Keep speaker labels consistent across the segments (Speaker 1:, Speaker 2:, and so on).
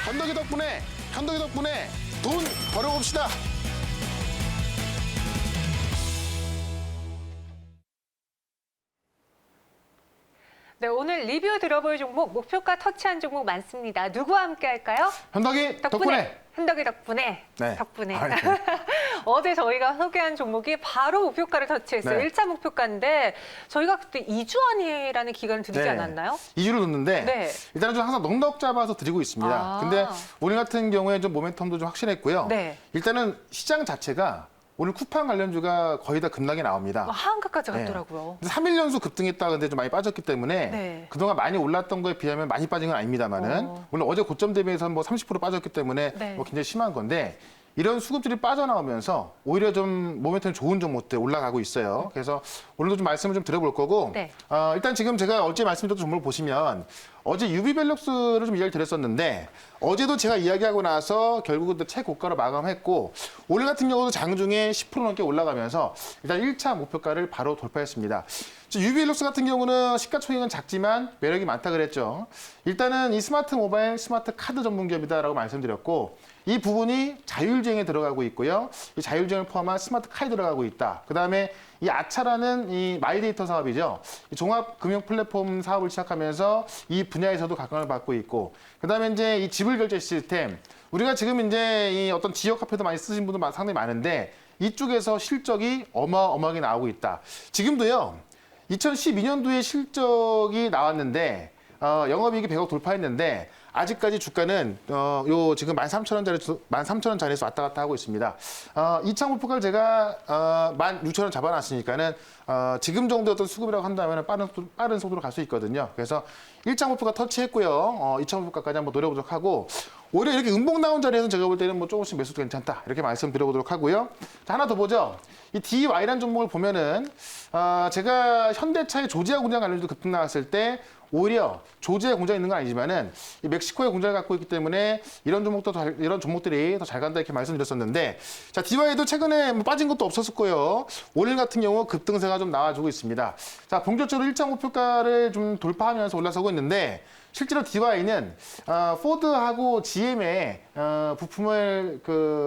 Speaker 1: 현덕이 덕분에 돈 벌어봅시다.
Speaker 2: 네, 오늘 리뷰 들어볼 종목, 목표가 터치한 종목 많습니다. 누구와 함께 할까요?
Speaker 1: 현덕이 덕분에.
Speaker 2: 현덕이 덕분에.
Speaker 1: 네.
Speaker 2: 덕분에.
Speaker 1: 아, 네.
Speaker 2: 어제 저희가 소개한 종목이 바로 목표가를 터치했어요.
Speaker 1: 네.
Speaker 2: 1차 목표가인데 저희가 그때 2주 안이라는 기간을 드리지
Speaker 1: 네.
Speaker 2: 않았나요?
Speaker 1: 2주를 뒀는데
Speaker 2: 네.
Speaker 1: 일단은 좀 항상 넉넉 잡아서 드리고 있습니다.
Speaker 2: 아.
Speaker 1: 근데 오늘 같은 경우에 좀 모멘텀도 좀 확실했고요.
Speaker 2: 네.
Speaker 1: 일단은 시장 자체가 오늘 쿠팡 관련주가 거의 다 급락이 나옵니다.
Speaker 2: 하한가까지
Speaker 1: 네.
Speaker 2: 갔더라고요.
Speaker 1: 3일 연속 급등했다 근데 좀 많이 빠졌기 때문에
Speaker 2: 네.
Speaker 1: 그동안 많이 올랐던 거에 비하면 많이 빠진 건 아닙니다만은 물론 어제 고점 대비해서 뭐 30% 빠졌기 때문에
Speaker 2: 네.
Speaker 1: 뭐 굉장히 심한 건데 이런 수급들이 빠져나오면서 오히려 좀 모멘텀 좋은 종목들 올라가고 있어요. 그래서 오늘도 좀 말씀을 좀 드려볼 거고
Speaker 2: 네.
Speaker 1: 일단 지금 제가 어제 말씀드렸던 종목을 보시면 어제 유비밸럭스를 좀 이야기를 드렸었는데 어제도 제가 이야기하고 나서 결국은 최고가로 마감했고 오늘 같은 경우도 장중에 10% 넘게 올라가면서 일단 1차 목표가를 바로 돌파했습니다. 유비밸럭스 같은 경우는 시가총액은 작지만 매력이 많다 그랬죠. 일단은 이 스마트 모바일, 스마트 카드 전문 기업이다라고 말씀드렸고 이 부분이 자율주행에 들어가고 있고요. 이 자율주행을 포함한 스마트 카에 들어가고 있다. 그다음에 이 아차라는 이 마이데이터 사업이죠. 이 종합 금융 플랫폼 사업을 시작하면서 이 분야에서도 각광을 받고 있고, 그다음에 이제 이 지불 결제 시스템. 우리가 지금 이제 이 어떤 지역 화폐도 많이 쓰신 분도 상당히 많은데 이쪽에서 실적이 어마어마하게 나오고 있다. 지금도요. 2012년도에 실적이 나왔는데 영업이익이 100억 돌파했는데 아직까지 주가는 요 지금 13,000원짜리에서 왔다 갔다 하고 있습니다. 2차 목표가를 제가 16,000원 잡아놨으니까는 지금 정도 어떤 수급이라고 한다면 빠른 속도로 갈 수 있거든요. 그래서 1차 목표가 터치했고요. 2차 목표가까지 한번 노려보도록 하고 오히려 이렇게 음봉 나온 자리에서는 제가 볼 때는 뭐 조금씩 매수도 괜찮다 이렇게 말씀드려보도록 하고요. 자, 하나 더 보죠. 이 DY라는 종목을 보면은 제가 현대차의 조지아 공장 관련주도 급등 나왔을 때 오히려 조지아에 공장이 있는 건 아니지만은 이 멕시코에 공장을 갖고 있기 때문에 이런 종목들이 더 잘 간다 이렇게 말씀드렸었는데 자 DY도 최근에 뭐 빠진 것도 없었을 거예요. 오늘 같은 경우 급등세가 좀 나와주고 있습니다. 자 본격적으로 1차 목표가를 좀 돌파하면서 올라서고 있는데 실제로 DY는 포드하고 GM의 부품을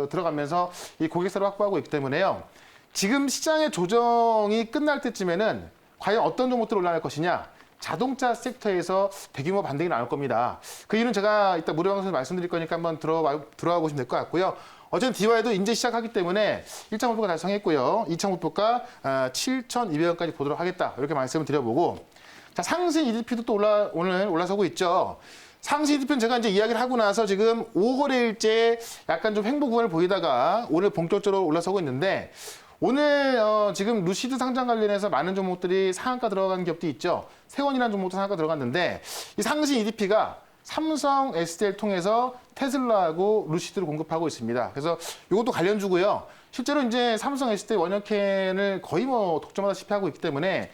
Speaker 1: 들어가면서 이 고객사를 확보하고 있기 때문에요. 지금 시장의 조정이 끝날 때쯤에는 과연 어떤 종목들이 올라갈 것이냐? 자동차 섹터에서 대규모 반등이 나올 겁니다. 그 이유는 제가 이따 무료방송에서 말씀드릴 거니까 한번 들어가 보시면 될 것 같고요. 어쨌든 DY도 이제 시작하기 때문에 1차 목표가 달성했고요. 2차 목표가 7,200원까지 보도록 하겠다. 이렇게 말씀을 드려보고 자 상승 EDP도 또 오늘 올라서고 있죠. 상승 EDP는 제가 이제 이야기를 하고 나서 지금 5거래일째 약간 좀 횡보 구간을 보이다가 오늘 본격적으로 올라서고 있는데 오늘 지금 루시드 상장 관련해서 많은 종목들이 상한가 들어간 기업도 있죠. 세원이라는 종목도 상한가 들어갔는데 이 상승 EDP가 삼성 SDL 통해서 테슬라하고 루시드를 공급하고 있습니다. 그래서 이것도 관련주고요. 실제로 이제 삼성 SDL 원형캔을 거의 뭐 독점하다시피 하고 있기 때문에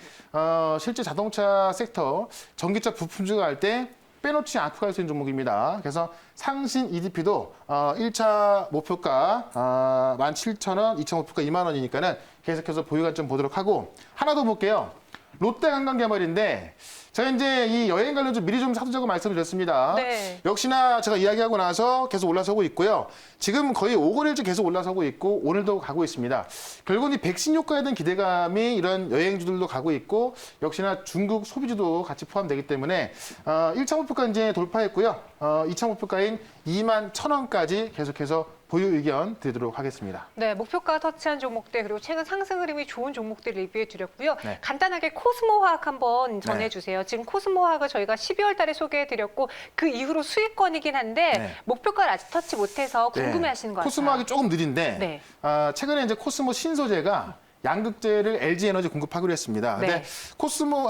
Speaker 1: 실제 자동차 섹터 전기차 부품주가 할 때 빼놓지 않고 갈 수 있는 종목입니다. 그래서 상신 EDP도 1차 목표가 17,000원, 2차 목표가 2만 원이니까는 계속해서 보유 관점 보도록 하고 하나 더 볼게요. 롯데관광개발인데 제가 이제 이 여행 관련주 미리 좀 사두자고 말씀을 드렸습니다.
Speaker 2: 네.
Speaker 1: 역시나 제가 이야기하고 나서 계속 올라서고 있고요. 지금 거의 5거래일째 계속 올라서고 있고 오늘도 가고 있습니다. 결국은 이 백신 효과에 대한 기대감이 이런 여행주들도 가고 있고 역시나 중국 소비주도 같이 포함되기 때문에 1차 목표가 이제 돌파했고요. 2차 목표가인 21,000원까지 계속해서 보유 의견 드리도록 하겠습니다.
Speaker 2: 네, 목표가 터치한 종목들 그리고 최근 상승 흐름이 좋은 종목들 리뷰해 드렸고요.
Speaker 1: 네.
Speaker 2: 간단하게 코스모화학 한번 전해주세요. 지금 코스모화학을 저희가 12월 달에 소개해 드렸고 그 이후로 수익권이긴 한데
Speaker 1: 네.
Speaker 2: 목표가를 아직 터치 못해서 궁금해 하시는 것 같아요.
Speaker 1: 코스모학이 조금 느린데
Speaker 2: 네.
Speaker 1: 최근에 이제 코스모 신소재가 양극재를 LG에너지 공급하기로 했습니다. 근데
Speaker 2: 네.
Speaker 1: 코스모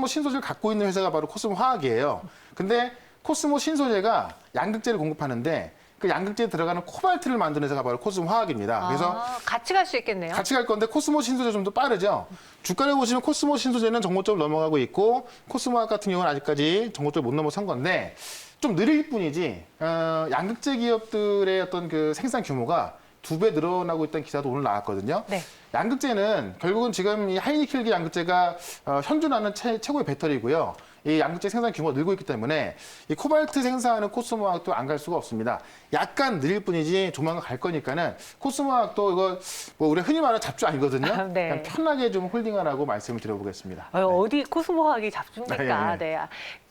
Speaker 1: 신소재를 갖고 있는 회사가 바로 코스모 화학이에요. 근데 코스모 신소재가 양극재를 공급하는데 그 양극재에 들어가는 코발트를 만드는 회사가 바로 코스모 화학입니다. 그래서
Speaker 2: 같이 갈 수 있겠네요.
Speaker 1: 같이 갈 건데 코스모 신소재 좀 더 빠르죠. 주가를 보시면 코스모 신소재는 정고점을 넘어가고 있고 코스모 화학 같은 경우는 아직까지 정고점을 못 넘어선 건데 좀 느릴 뿐이지 양극재 기업들의 어떤 그 생산 규모가 2배 늘어나고 있다는 기사도 오늘 나왔거든요.
Speaker 2: 네.
Speaker 1: 양극재는 결국은 지금 이 하이니켈기 양극재가 현존하는 최고의 배터리고요. 이 양극재 생산 규모가 늘고 있기 때문에 이 코발트 생산하는 코스모화학도 안 갈 수가 없습니다. 약간 느릴 뿐이지 조만간 갈 거니까는 코스모화학도 이거 뭐 우리 흔히 말하는 잡주 아니거든요.
Speaker 2: 네.
Speaker 1: 그냥 편하게 좀 홀딩하라고 말씀을 드려보겠습니다.
Speaker 2: 어디 코스모화학이 잡줍니까? 네.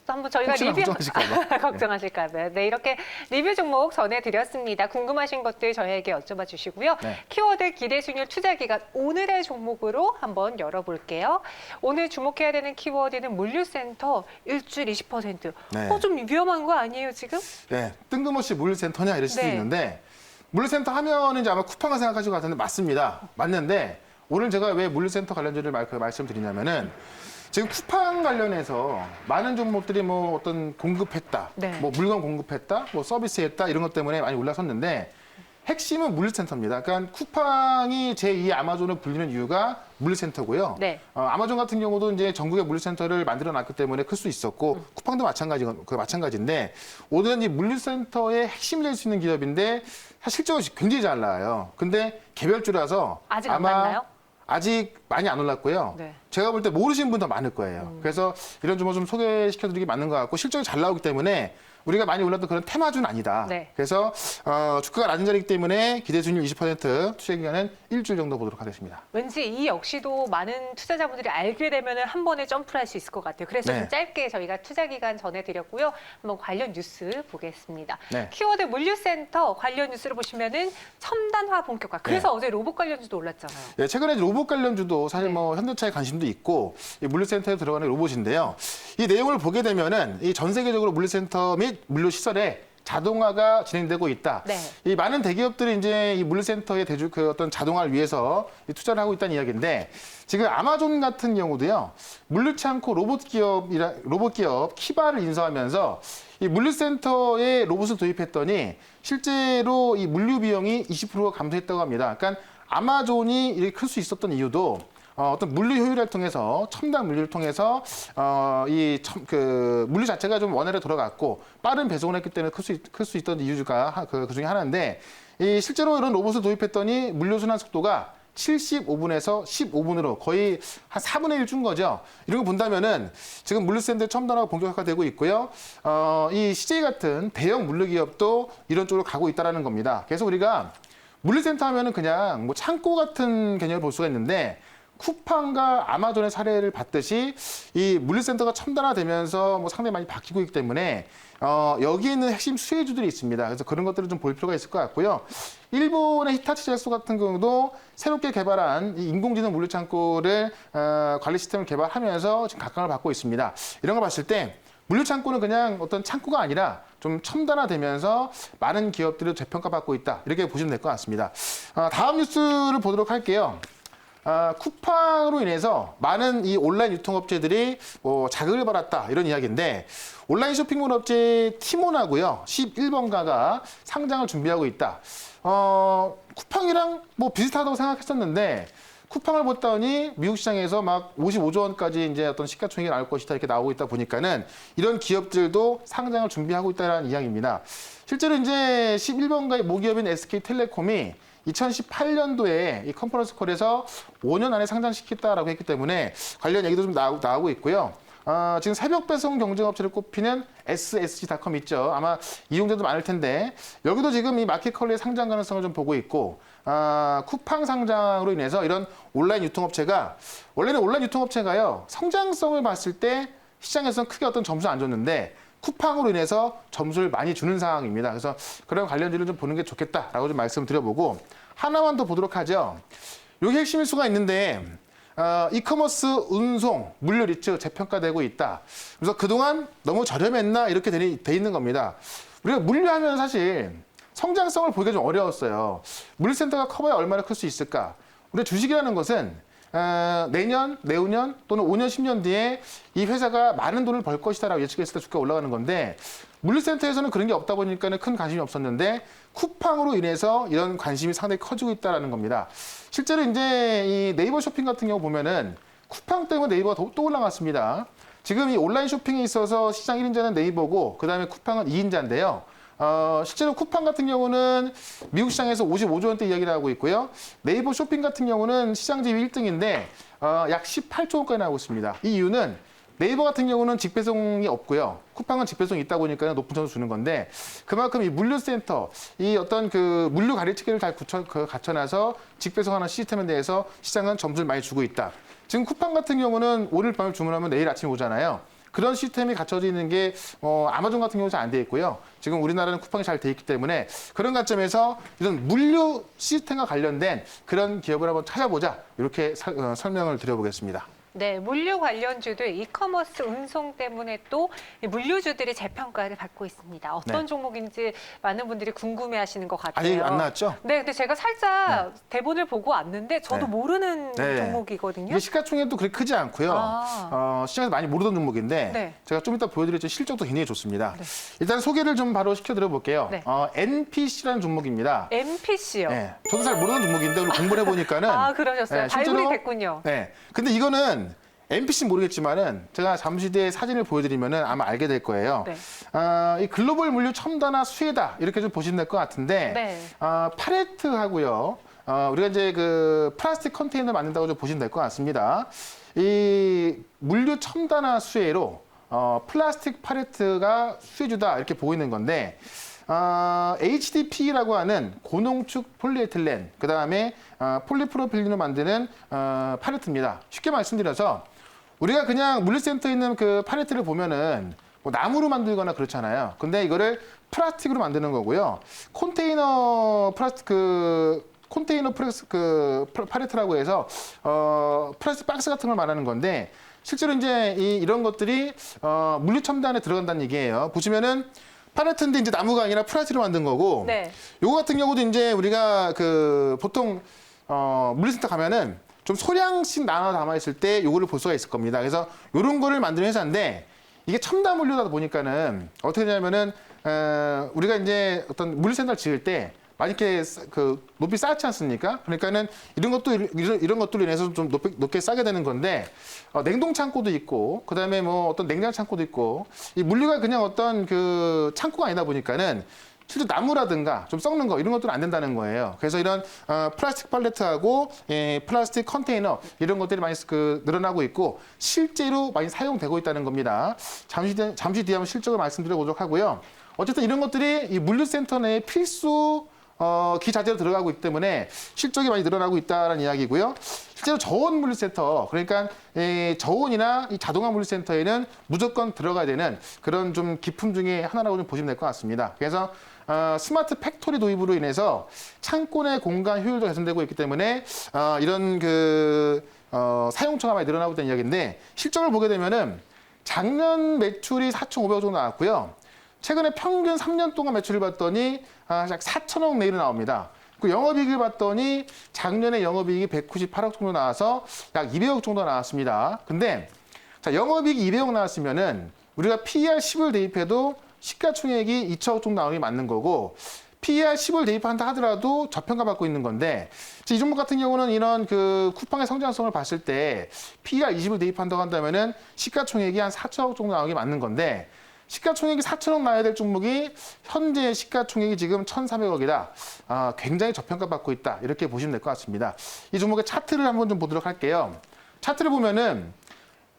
Speaker 2: 한번 저희가
Speaker 1: 혹시나
Speaker 2: 리뷰
Speaker 1: 걱정하실까 봐.
Speaker 2: 걱정하실까 봐. 네, 이렇게 리뷰 종목 전해드렸습니다. 궁금하신 것들 저희에게 여쭤봐 주시고요.
Speaker 1: 네.
Speaker 2: 키워드 기대 수익률 투자 기간 오늘의 종목으로 한번 열어볼게요. 오늘 주목해야 되는 키워드는 물류센터 일주일 20%.
Speaker 1: 네.
Speaker 2: 좀 위험한 거 아니에요 지금?
Speaker 1: 네, 뜬금없이 물류센터냐 이럴 수도
Speaker 2: 네.
Speaker 1: 있는데 물류센터 하면은 이제 아마 쿠팡을 생각하실 것 같은데 맞습니다. 맞는데 오늘 제가 왜 물류센터 관련주를 말씀드리냐면은 지금 쿠팡 관련해서 많은 종목들이 뭐 어떤 공급했다,
Speaker 2: 네.
Speaker 1: 뭐 물건 공급했다, 뭐 서비스했다 이런 것 때문에 많이 올라섰는데 핵심은 물류센터입니다. 그러니까 쿠팡이 제2 아마존을 불리는 이유가 물류센터고요.
Speaker 2: 네.
Speaker 1: 아마존 같은 경우도 이제 전국에 물류센터를 만들어 놨기 때문에 클 수 있었고 쿠팡도 마찬가지인데 오늘은 이 물류센터의 핵심이 될 수 있는 기업인데 사실 실적은 굉장히 잘 나와요. 근데 개별주라서
Speaker 2: 아직 안
Speaker 1: 아마
Speaker 2: 맞나요?
Speaker 1: 아직 많이 안 올랐고요.
Speaker 2: 네.
Speaker 1: 제가 볼 때 모르시는 분 더 많을 거예요. 그래서 이런 종목 좀 소개시켜드리기 맞는 것 같고 실적이 잘 나오기 때문에 우리가 많이 올랐던 그런 테마주는 아니다.
Speaker 2: 네.
Speaker 1: 그래서 주가가 낮은 자리이기 때문에 기대 수익률 20% 투자 기간은 일주일 정도 보도록 하겠습니다.
Speaker 2: 왠지 이 역시도 많은 투자자분들이 알게 되면 한 번에 점프를 할 수 있을 것 같아요. 그래서
Speaker 1: 네.
Speaker 2: 좀 짧게 저희가 투자 기간 전해드렸고요. 한번 관련 뉴스 보겠습니다.
Speaker 1: 네.
Speaker 2: 키워드 물류센터 관련 뉴스를 보시면은 첨단화 본격화. 그래서
Speaker 1: 네.
Speaker 2: 어제 로봇 관련주도 올랐잖아요.
Speaker 1: 네, 최근에 로봇 관련주도 사실
Speaker 2: 네.
Speaker 1: 뭐 현대차에 관심도 있고 이 물류센터에 들어가는 로봇인데요. 이 내용을 보게 되면은 이 전 세계적으로 물류센터 및 물류 시설에 자동화가 진행되고 있다.
Speaker 2: 네.
Speaker 1: 이 많은 대기업들이 이제 이 물류센터의 그 어떤 자동화를 위해서 이 투자를 하고 있다는 이야기인데 지금 아마존 같은 경우도요. 물류창고 로봇 기업 키바를 인수하면서 이 물류센터에 로봇을 도입했더니 실제로 이 물류 비용이 20%가 감소했다고 합니다. 그러니까 아마존이 이렇게 클 수 있었던 이유도 어떤 물류 효율을 통해서 첨단 물류를 통해서 그 물류 자체가 좀 원활하게 돌아갔고 빠른 배송을 했기 때문에 클 수 있던 이유가 그 중에 하나인데 이 실제로 이런 로봇을 도입했더니 물류 순환 속도가 75분에서 15분으로 거의 한 4분의 1 준 거죠. 이런 거 본다면은 지금 물류센터 첨단화가 본격화되고 있고요. 이 CJ 같은 대형 물류 기업도 이런 쪽으로 가고 있다라는 겁니다. 그래서 우리가 물류센터 하면은 그냥 뭐 창고 같은 개념을 볼 수가 있는데 쿠팡과 아마존의 사례를 봤듯이 이 물류센터가 첨단화되면서 뭐 상당히 많이 바뀌고 있기 때문에 여기 있는 핵심 수혜주들이 있습니다. 그래서 그런 것들을 좀 볼 필요가 있을 것 같고요. 일본의 히타치 제소 같은 경우도 새롭게 개발한 이 인공지능 물류창고를 관리 시스템을 개발하면서 지금 각광을 받고 있습니다. 이런 걸 봤을 때 물류창고는 그냥 어떤 창고가 아니라 좀 첨단화되면서 많은 기업들이 재평가받고 있다. 이렇게 보시면 될 것 같습니다. 다음 뉴스를 보도록 할게요. 쿠팡으로 인해서 많은 이 온라인 유통업체들이 뭐 자극을 받았다 이런 이야기인데 온라인 쇼핑몰 업체 티몬하고요 11번가가 상장을 준비하고 있다. 쿠팡이랑 뭐 비슷하다고 생각했었는데 쿠팡을 봤더니 미국 시장에서 막 55조 원까지 이제 어떤 시가총액이 나올 것이다 이렇게 나오고 있다 보니까는 이런 기업들도 상장을 준비하고 있다는 이야기입니다. 실제로 이제 11번가의 모기업인 SK텔레콤이 2018년도에 이 컨퍼런스 콜에서 5년 안에 상장시켰다라고 했기 때문에 관련 얘기도 좀 나오고 있고요. 지금 새벽 배송 경쟁업체를 꼽히는 SSG닷컴 있죠. 아마 이용자도 많을 텐데 여기도 지금 이 마켓컬리의 상장 가능성을 좀 보고 있고 쿠팡 상장으로 인해서 이런 온라인 유통업체가 원래는 온라인 유통업체가요. 성장성을 봤을 때 시장에서는 크게 어떤 점수 안 줬는데 쿠팡으로 인해서 점수를 많이 주는 상황입니다. 그래서 그런 관련주를 좀 보는 게 좋겠다라고 좀 말씀을 드려보고 하나만 더 보도록 하죠. 여기 핵심일 수가 있는데 이커머스 운송, 물류 리츠 재평가되고 있다. 그래서 그동안 너무 저렴했나 이렇게 돼 있는 겁니다. 우리가 물류하면 사실 성장성을 보기가 좀 어려웠어요. 물류센터가 커봐야 얼마나 클 수 있을까? 우리가 주식이라는 것은 내년, 내후년 또는 5년, 10년 뒤에 이 회사가 많은 돈을 벌 것이다라고 예측했을 때 주가가 올라가는 건데 물류센터에서는 그런 게 없다 보니까 큰 관심이 없었는데 쿠팡으로 인해서 이런 관심이 상당히 커지고 있다는 겁니다. 실제로 이제 이 네이버 쇼핑 같은 경우 보면은 쿠팡 때문에 네이버가 또 올라갔습니다. 지금 이 온라인 쇼핑에 있어서 시장 1인자는 네이버고 그다음에 쿠팡은 2인자인데요. 실제로 쿠팡 같은 경우는 미국 시장에서 55조 원대 이야기를 하고 있고요. 네이버 쇼핑 같은 경우는 시장 지위 1등인데 약 18조 원까지 나오고 있습니다. 이 이유는 네이버 같은 경우는 직배송이 없고요. 쿠팡은 직배송이 있다 보니까 높은 점수 주는 건데 그만큼 이 물류센터, 이 어떤 그 물류 관리체계를 잘 갖춰놔서 직배송하는 시스템에 대해서 시장은 점수를 많이 주고 있다. 지금 쿠팡 같은 경우는 오늘 밤에 주문하면 내일 아침에 오잖아요. 그런 시스템이 갖춰져 있는 게 아마존 같은 경우는 잘 안 돼 있고요. 지금 우리나라는 쿠팡이 잘 돼 있기 때문에 그런 관점에서 이런 물류 시스템과 관련된 그런 기업을 한번 찾아보자. 이렇게 설명을 드려보겠습니다.
Speaker 2: 네, 물류 관련주들 이커머스 운송 때문에 또 이 물류주들이 재평가를 받고 있습니다. 어떤
Speaker 1: 네.
Speaker 2: 종목인지 많은 분들이 궁금해하시는 것 같아요.
Speaker 1: 아직 안 나왔죠?
Speaker 2: 네, 근데 제가 살짝 대본을 보고 왔는데 저도
Speaker 1: 네.
Speaker 2: 모르는
Speaker 1: 네.
Speaker 2: 종목이거든요.
Speaker 1: 이게 시가총액도 그렇게 크지 않고요. 시장에서 많이 모르던 종목인데
Speaker 2: 네.
Speaker 1: 제가 좀 이따 보여드릴 실적도 굉장히 좋습니다.
Speaker 2: 네.
Speaker 1: 일단 소개를 좀 바로 시켜드려 볼게요.
Speaker 2: 네.
Speaker 1: NPC라는 종목입니다.
Speaker 2: MPC요.
Speaker 1: 네, 저도 잘 모르는 종목인데 오늘 공부를 해보니까는
Speaker 2: 아, 그러셨어요.
Speaker 1: 네,
Speaker 2: 발굴이 됐군요.
Speaker 1: 네, 근데 이거는 NPC 모르겠지만은 제가 잠시 뒤에 사진을 보여드리면은 아마 알게 될 거예요.
Speaker 2: 네.
Speaker 1: 이 글로벌 물류 첨단화 수혜다 이렇게 좀 보시면 될 것 같은데
Speaker 2: 네.
Speaker 1: 팔레트하고요. 우리가 이제 그 플라스틱 컨테이너 만든다고 좀 보시면 될 것 같습니다. 이 물류 첨단화 수혜로 플라스틱 팔레트가 수혜주다 이렇게 보이는 건데 HDPE라고 하는 고농축 폴리에틸렌, 그 다음에 폴리프로필린을 만드는 팔레트입니다. 쉽게 말씀드려서 우리가 그냥 물류센터에 있는 그 팔레트를 보면은 뭐 나무로 만들거나 그렇잖아요. 근데 이거를 플라스틱으로 만드는 거고요. 컨테이너 팔레트라고 해서 플라스틱 박스 같은 걸 말하는 건데 실제로 이제 이런 것들이 물류 첨단에 들어간다는 얘기예요. 보시면은 팔레트인데 이제 나무가 아니라 플라스틱으로 만든 거고,
Speaker 2: 네.
Speaker 1: 요거 같은 경우도 이제 우리가 그 보통 물류센터 가면은 좀 소량씩 나눠 담아 있을 때 요거를 볼 수가 있을 겁니다. 그래서 요런 거를 만드는 회사인데 이게 첨단 물류다 보니까는 어떻게 되냐면은 우리가 이제 어떤 물류센터를 지을 때 많이 이렇게 그 높이 쌓지 않습니까? 그러니까는 이런 것들로 인해서 좀 높게 싸게 되는 건데 냉동 창고도 있고 그다음에 뭐 어떤 냉장 창고도 있고 이 물류가 그냥 어떤 그 창고가 아니다 보니까는 실제 나무라든가 좀 썩는 거 이런 것들은 안 된다는 거예요. 그래서 이런 플라스틱 팔레트하고 플라스틱 컨테이너 이런 것들이 많이 늘어나고 있고 실제로 많이 사용되고 있다는 겁니다. 잠시 뒤에 한번 실적을 말씀드려보도록 하고요. 어쨌든 이런 것들이 이 물류센터 내에 필수 기자재로 들어가고 있기 때문에 실적이 많이 늘어나고 있다는 이야기고요. 실제로 저온 물류센터, 그러니까 저온이나 이 자동화 물류센터에는 무조건 들어가야 되는 그런 좀 기품 중에 하나라고 좀 보시면 될 것 같습니다. 그래서 스마트 팩토리 도입으로 인해서 창고 내 공간 효율도 개선되고 있기 때문에 이런 그 사용처가 많이 늘어나고 있다는 이야기인데 실적을 보게 되면은 작년 매출이 4,500억 정도 나왔고요. 최근에 평균 3년 동안 매출을 봤더니 약 4천억 내외로 나옵니다. 그 영업이익을 봤더니 작년에 영업이익이 198억 정도 나와서 약 200억 정도 나왔습니다. 근데 자, 영업이익이 200억 나왔으면은 우리가 PER 10을 대입해도 시가총액이 2천억 정도 나오는 게 맞는 거고 PER 10을 대입한다 하더라도 저평가 받고 있는 건데 이 종목 같은 경우는 이런 그 쿠팡의 성장성을 봤을 때 PER 20을 대입한다고 한다면은 시가총액이 한 4천억 정도 나오는 게 맞는 건데 시가총액이 4천억 나야 될 종목이 현재 시가총액이 지금 1,400억이다. 굉장히 저평가받고 있다. 이렇게 보시면 될 것 같습니다. 이 종목의 차트를 한번 좀 보도록 할게요. 차트를 보면은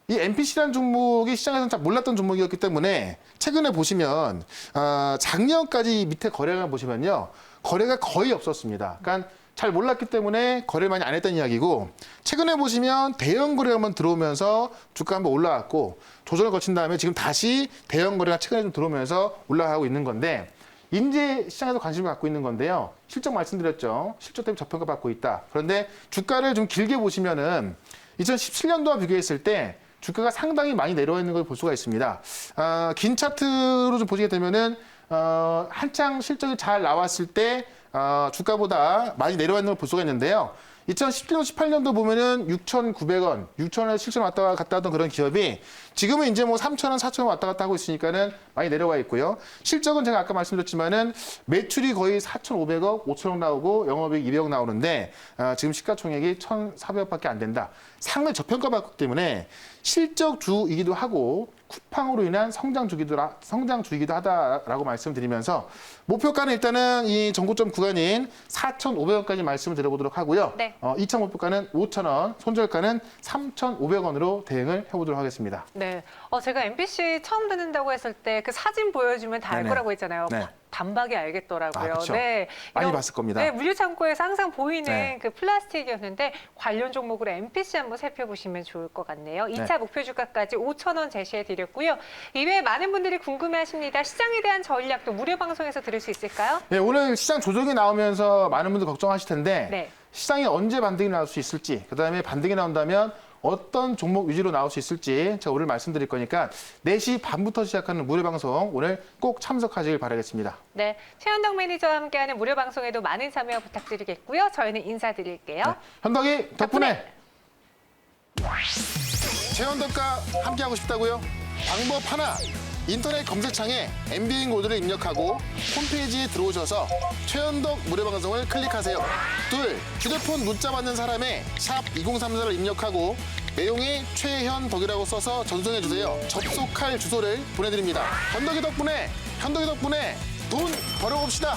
Speaker 1: 이 NPC라는 종목이 시장에서는 잘 몰랐던 종목이었기 때문에 최근에 보시면 작년까지 밑에 거래량을 보시면요. 거래가 거의 없었습니다. 그러니까 잘 몰랐기 때문에 거래를 많이 안 했다는 이야기고 최근에 보시면 대형 거래가 한번 들어오면서 주가 한번 올라왔고 조정을 거친 다음에 지금 다시 대형 거래가 최근에 좀 들어오면서 올라가고 있는 건데 인제 시장에서 관심을 갖고 있는 건데요. 실적 말씀드렸죠. 실적 때문에 저평가 받고 있다. 그런데 주가를 좀 길게 보시면은 2017년도와 비교했을 때 주가가 상당히 많이 내려와 있는 걸 볼 수가 있습니다. 긴 차트로 좀 보시게 되면은 한창 실적이 잘 나왔을 때 주가보다 많이 내려와 있는 걸 볼 수가 있는데요. 2017년, 18년도 보면은 6,900원, 6,000원에 7,000원 왔다 갔다 하던 그런 기업이 지금은 이제 뭐 3,000원, 4,000원 왔다 갔다 하고 있으니까는 많이 내려와 있고요. 실적은 제가 아까 말씀드렸지만은 매출이 거의 4,500억, 5,000억 나오고 영업이익 200억 나오는데 지금 시가총액이 1,400억밖에 안 된다. 상당히 저평가받기 때문에 실적주이기도 하고 쿠팡으로 인한 성장 주기도 하다라고 말씀드리면서 목표가는 일단은 이 전고점 구간인 4,500원까지 말씀을 드려보도록 하고요.
Speaker 2: 네.
Speaker 1: 2차 목표가는 5,000원, 손절가는 3,500원으로 대응을 해보도록 하겠습니다.
Speaker 2: 네. 제가 MBC 처음 듣는다고 했을 때 그 사진 보여주면 다 알
Speaker 1: 네네.
Speaker 2: 거라고 했잖아요.
Speaker 1: 네.
Speaker 2: 단박에 알겠더라고요.
Speaker 1: 아, 그쵸.
Speaker 2: 네.
Speaker 1: 많이
Speaker 2: 이런-
Speaker 1: 봤을 겁니다.
Speaker 2: 네, 물류창고에서 항상 보이는
Speaker 1: 네.
Speaker 2: 그 플라스틱이었는데 관련 종목으로 MPC 한번 살펴보시면 좋을 것 같네요. 2차 목표 주가까지 5,000원 제시해 드렸고요. 이외에 많은 분들이 궁금해하십니다. 시장에 대한 전략도 무료 방송에서 들을 수 있을까요?
Speaker 1: 네, 오늘 시장 조정이 나오면서 많은 분들 걱정하실 텐데
Speaker 2: 네.
Speaker 1: 시장이 언제 반등이 나올 수 있을지, 그다음에 반등이 나온다면 어떤 종목 위주로 나올 수 있을지 제가 오늘 말씀드릴 거니까 4시 반부터 시작하는 무료 방송 오늘 꼭 참석하시길 바라겠습니다.
Speaker 2: 네, 최현덕 매니저와 함께하는 무료 방송에도 많은 참여 부탁드리겠고요. 저희는 인사드릴게요.
Speaker 1: 현덕이 덕분에 최현덕과 함께하고 싶다고요? 방법 하나. 인터넷 검색창에 MBN 코드를 입력하고 홈페이지에 들어오셔서 최현덕 무료 방송을 클릭하세요. 둘, 휴대폰 문자 받는 사람에 샵 2034를 입력하고 내용에 최현덕이라고 써서 전송해주세요. 접속할 주소를 보내드립니다. 현덕이 덕분에 돈 벌어봅시다.